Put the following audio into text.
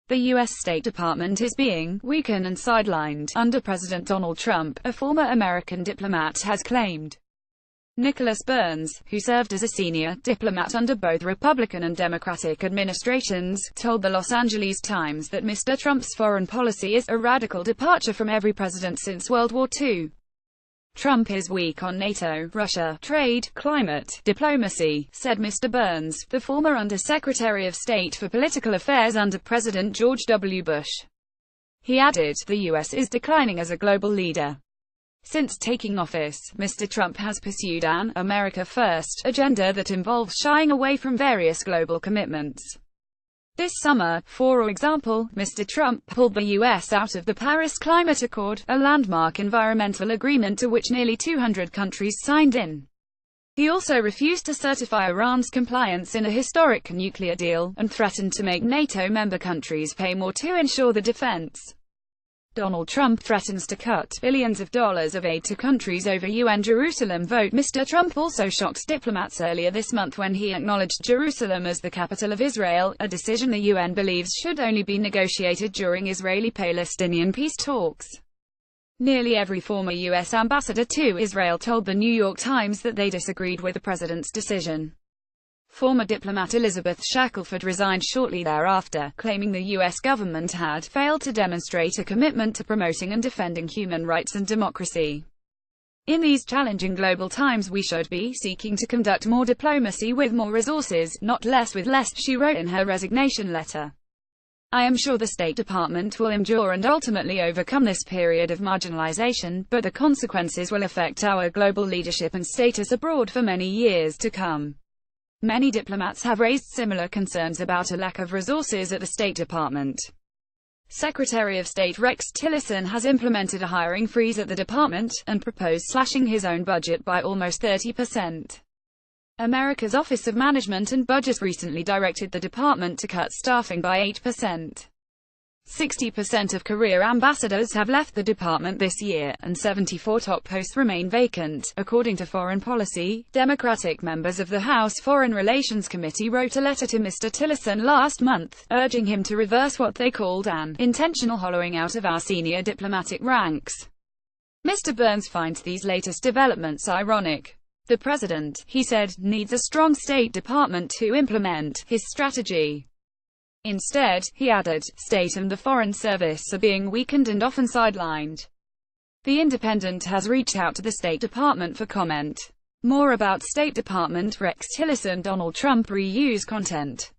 The U.S. State Department is being weakened and sidelined under President Donald Trump, a former American diplomat has claimed. Nicholas Burns, who served as a senior diplomat under both Republican and Democratic administrations, told the Los Angeles Times that Mr. Trump's foreign policy is a radical departure from every president since World War II. Trump is weak on NATO, Russia, trade, climate, diplomacy, said Mr. Burns, the former Under-Secretary of State for Political Affairs under President George W. Bush. He added, the U.S. is declining as a global leader. Since taking office, Mr. Trump has pursued an America First agenda that involves shying away from various global commitments. This summer, for example, Mr. Trump pulled the U.S. out of the Paris Climate Accord, a landmark environmental agreement to which nearly 200 countries signed in. He also refused to certify Iran's compliance in a historic nuclear deal, and threatened to make NATO member countries pay more to ensure the defense. Donald Trump threatens to cut billions of dollars of aid to countries over UN Jerusalem vote. Mr. Trump also shocked diplomats earlier this month when he acknowledged Jerusalem as the capital of Israel, a decision the UN believes should only be negotiated during Israeli-Palestinian peace talks. Nearly every former U.S. ambassador to Israel told the New York Times that they disagreed with the president's decision. Former diplomat Elizabeth Shackelford resigned shortly thereafter, claiming the U.S. government had failed to demonstrate a commitment to promoting and defending human rights and democracy. In these challenging global times we should be seeking to conduct more diplomacy with more resources, not less with less, she wrote in her resignation letter. I am sure the State Department will endure and ultimately overcome this period of marginalization, but the consequences will affect our global leadership and status abroad for many years to come. Many diplomats have raised similar concerns about a lack of resources at the State Department. Secretary of State Rex Tillerson has implemented a hiring freeze at the department, and proposed slashing his own budget by almost 30%. America's Office of Management and Budget recently directed the department to cut staffing by 8%. 60% of career ambassadors have left the department this year, and 74 top posts remain vacant, according to Foreign Policy. Democratic members of the House Foreign Relations Committee wrote a letter to Mr. Tillerson last month, urging him to reverse what they called an intentional hollowing out of our senior diplomatic ranks. Mr. Burns finds these latest developments ironic. The president, he said, needs a strong State Department to implement his strategy. Instead, he added, State and the Foreign Service are being weakened and often sidelined. The Independent has reached out to the State Department for comment. More about State Department Rex Tillerson. Donald Trump reuse content.